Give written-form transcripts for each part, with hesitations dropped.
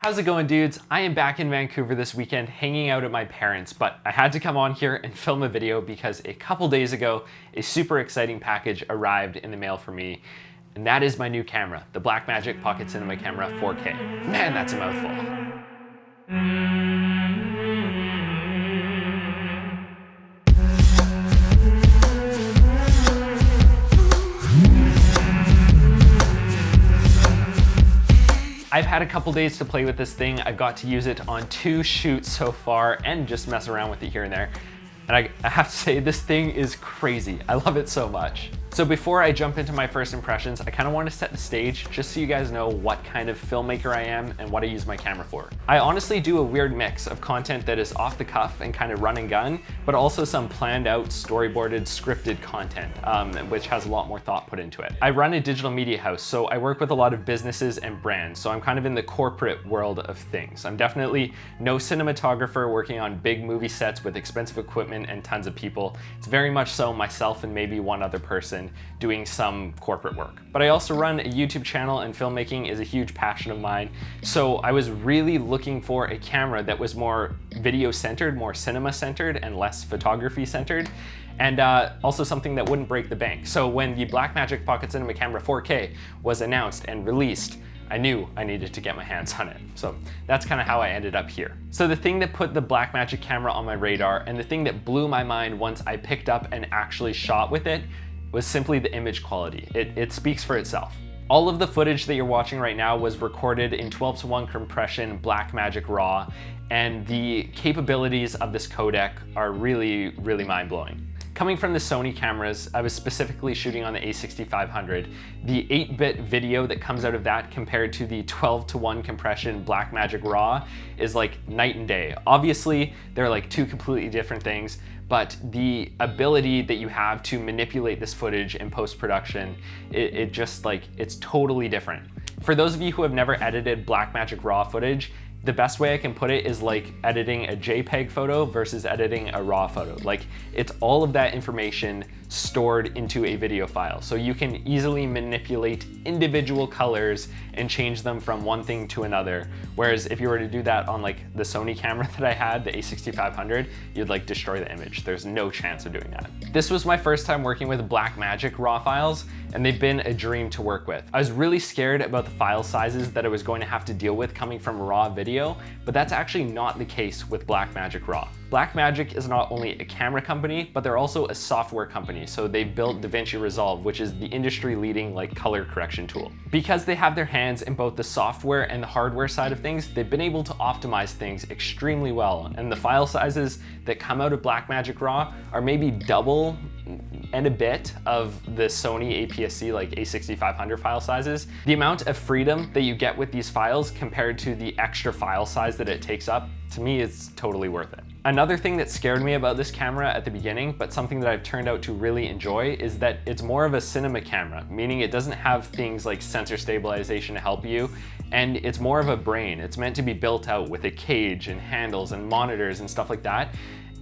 How's it going, dudes? I am back in Vancouver this weekend hanging out at my parents', but I had to come on here and film a video because a couple days ago, a super exciting package arrived in the mail for me, and that is my new camera, the Blackmagic Pocket Cinema Camera 4K. Man, that's a mouthful. I've had a couple days to play with this thing. I've got to use it on 2 shoots so far and just mess around with it here and there. And I have to say, this thing is crazy. I love it so much. So before I jump into my first impressions, I kind of want to set the stage just so you guys know what kind of filmmaker I am and what I use my camera for. I honestly do a weird mix of content that is off the cuff and kind of run and gun, but also some planned out, storyboarded, scripted content, which has a lot more thought put into it. I run a digital media house, so I work with a lot of businesses and brands, so I'm kind of in the corporate world of things. I'm definitely no cinematographer working on big movie sets with expensive equipment and tons of people. It's very much so myself and maybe one other person doing some corporate work. But I also run a YouTube channel, and filmmaking is a huge passion of mine. So I was really looking for a camera that was more video centered, more cinema centered, and less photography centered. And also something that wouldn't break the bank. So when the Blackmagic Pocket Cinema Camera 4K was announced and released, I knew I needed to get my hands on it. So that's kind of how I ended up here. So the thing that put the Blackmagic camera on my radar, and the thing that blew my mind once I picked up and actually shot with it, was simply the image quality. It speaks for itself. All of the footage that you're watching right now was recorded in 12:1 compression Blackmagic RAW, and the capabilities of this codec are really, really mind-blowing. Coming from the Sony cameras, I was specifically shooting on the a6500. The 8-bit video that comes out of that compared to the 12:1 compression Blackmagic RAW is like night and day. Obviously, they're like 2 completely different things, but the ability that you have to manipulate this footage in post-production, it just like, it's totally different. For those of you who have never edited Blackmagic RAW footage, the best way I can put it is like editing a JPEG photo versus editing a RAW photo. Like, it's all of that information stored into a video file. So you can easily manipulate individual colors and change them from one thing to another. Whereas if you were to do that on like the Sony camera that I had, the a6500, you'd like destroy the image. There's no chance of doing that. This was my first time working with Blackmagic RAW files, and they've been a dream to work with. I was really scared about the file sizes that I was going to have to deal with coming from raw video, but that's actually not the case with Blackmagic RAW. Blackmagic is not only a camera company, but they're also a software company. So they built DaVinci Resolve, which is the industry-leading like color correction tool. Because they have their hands in both the software and the hardware side of things, they've been able to optimize things extremely well. And the file sizes that come out of Blackmagic RAW are maybe double and a bit of the Sony APS-C like a6500 file sizes. The amount of freedom that you get with these files compared to the extra file size that it takes up, to me, it's totally worth it. Another thing that scared me about this camera at the beginning, but something that I've turned out to really enjoy, is that it's more of a cinema camera, meaning it doesn't have things like sensor stabilization to help you, and it's more of a brain. It's meant to be built out with a cage and handles and monitors and stuff like that,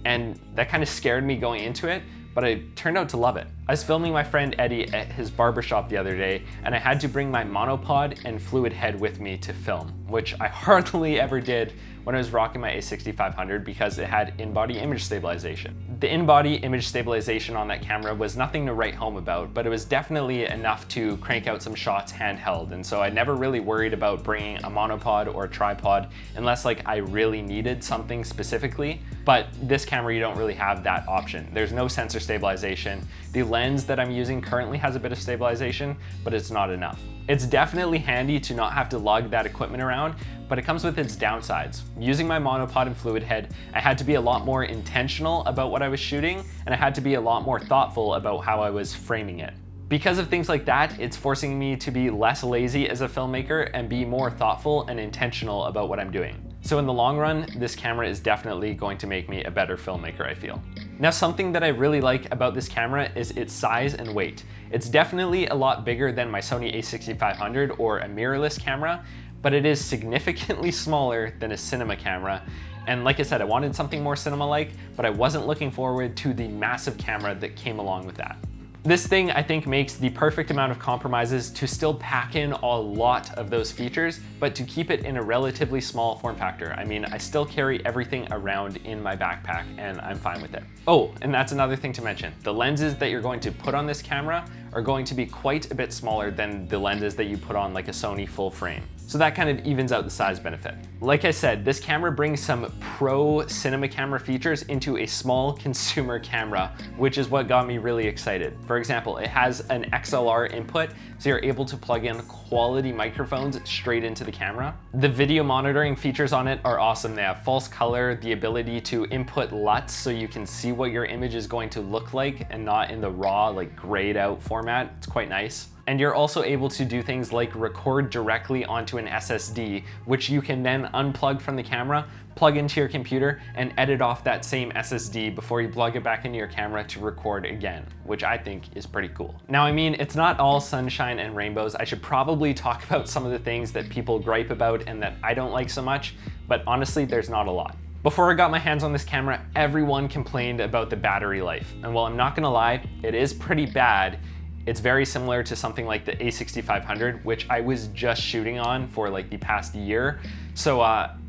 and that kind of scared me going into it, but I turned out to love it. I was filming my friend Eddie at his barbershop the other day, and I had to bring my monopod and fluid head with me to film, which I hardly ever did when I was rocking my a6500 because it had in-body image stabilization. The in-body image stabilization on that camera was nothing to write home about, but it was definitely enough to crank out some shots handheld, and so I never really worried about bringing a monopod or a tripod unless like I really needed something specifically. But this camera, you don't really have that option. There's no sensor stabilization. The lens that I'm using currently has a bit of stabilization, but it's not enough. It's definitely handy to not have to lug that equipment around, but it comes with its downsides. Using my monopod and fluid head, I had to be a lot more intentional about what I was shooting, and I had to be a lot more thoughtful about how I was framing it. Because of things like that, it's forcing me to be less lazy as a filmmaker and be more thoughtful and intentional about what I'm doing. So in the long run, this camera is definitely going to make me a better filmmaker, I feel. Now, something that I really like about this camera is its size and weight. It's definitely a lot bigger than my Sony a6500 or a mirrorless camera, but it is significantly smaller than a cinema camera. And like I said, I wanted something more cinema-like, but I wasn't looking forward to the massive camera that came along with that. This thing, I think, makes the perfect amount of compromises to still pack in a lot of those features, but to keep it in a relatively small form factor. I mean, I still carry everything around in my backpack and I'm fine with it. Oh, and that's another thing to mention. The lenses that you're going to put on this camera are going to be quite a bit smaller than the lenses that you put on like a Sony full frame. So that kind of evens out the size benefit. Like I said, this camera brings some pro cinema camera features into a small consumer camera, which is what got me really excited. For example, it has an XLR input, so you're able to plug in quality microphones straight into the camera. The video monitoring features on it are awesome. They have false color, the ability to input LUTs so you can see what your image is going to look like and not in the raw, like grayed out format. It's quite nice. And you're also able to do things like record directly onto an SSD, which you can then unplug from the camera, plug into your computer, and edit off that same SSD before you plug it back into your camera to record again, which I think is pretty cool. Now, I mean, it's not all sunshine and rainbows. I should probably talk about some of the things that people gripe about and that I don't like so much, but honestly, there's not a lot. Before I got my hands on this camera, everyone complained about the battery life. And while I'm not gonna lie, it is pretty bad. It's very similar to something like the A6500, which I was just shooting on for like the past year. So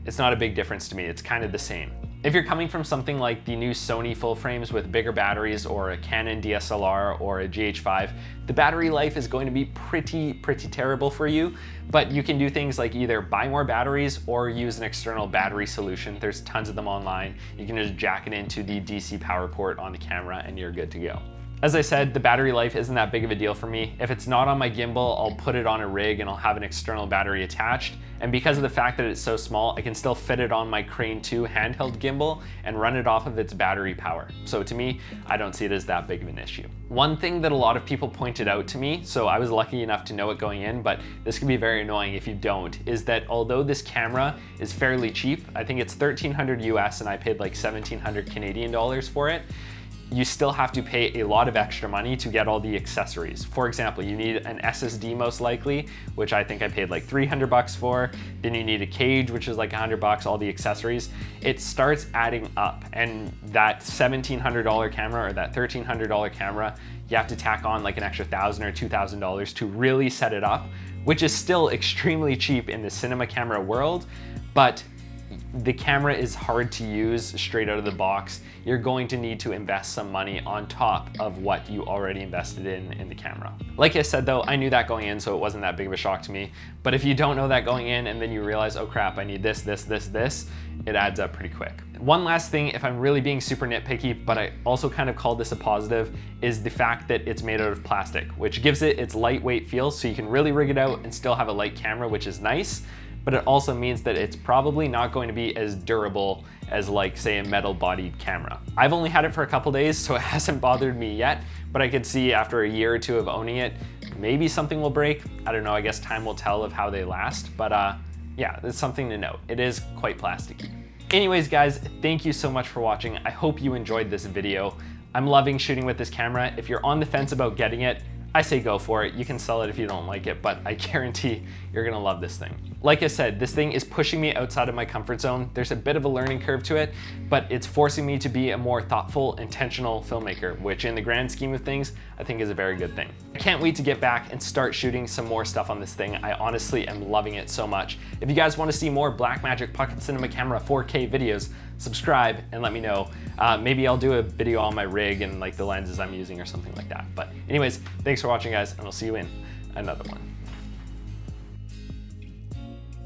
it's not a big difference to me. It's kind of the same. If you're coming from something like the new Sony full frames with bigger batteries or a Canon DSLR or a GH5, the battery life is going to be pretty terrible for you, but you can do things like either buy more batteries or use an external battery solution. There's tons of them online. You can just jack it into the DC power port on the camera and you're good to go. As I said, the battery life isn't that big of a deal for me. If it's not on my gimbal, I'll put it on a rig and I'll have an external battery attached. And because of the fact that it's so small, I can still fit it on my Crane 2 handheld gimbal and run it off of its battery power. So to me, I don't see it as that big of an issue. One thing that a lot of people pointed out to me, so I was lucky enough to know it going in, but this can be very annoying if you don't, is that although this camera is fairly cheap, I think it's $1,300 US and I paid like 1,700 Canadian dollars for it, you still have to pay a lot of extra money to get all the accessories. For example, you need an SSD most likely, which I think I paid like 300 bucks for. Then you need a cage, which is like 100 bucks, all the accessories. It starts adding up, and that $1,700 camera or that $1,300 camera, you have to tack on like an extra $1,000 or $2,000 to really set it up, which is still extremely cheap in the cinema camera world, but the camera is hard to use straight out of the box. You're going to need to invest some money on top of what you already invested in the camera. Like I said though, I knew that going in, so it wasn't that big of a shock to me. But if you don't know that going in and then you realize, oh crap, I need this, it adds up pretty quick. One last thing, if I'm really being super nitpicky, but I also kind of call this a positive, is the fact that it's made out of plastic, which gives it its lightweight feel, so you can really rig it out and still have a light camera, which is nice. But it also means that it's probably not going to be as durable as like say a metal bodied camera. I've only had it for a couple days, so it hasn't bothered me yet, but I could see after a year or two of owning it, maybe something will break. I don't know, I guess time will tell of how they last, but yeah, it's something to note. It is quite plasticky. Anyways guys, thank you so much for watching. I hope you enjoyed this video. I'm loving shooting with this camera. If you're on the fence about getting it, I say go for it. You can sell it if you don't like it, but I guarantee you're gonna love this thing. Like I said, this thing is pushing me outside of my comfort zone. There's a bit of a learning curve to it, but it's forcing me to be a more thoughtful, intentional filmmaker, which in the grand scheme of things, I think is a very good thing. I can't wait to get back and start shooting some more stuff on this thing. I honestly am loving it so much. If you guys wanna see more Blackmagic Pocket Cinema Camera 4K videos, subscribe and let me know. Maybe I'll do a video on my rig and like the lenses I'm using or something like that. But anyways, thanks for watching guys, and I'll see you in another one.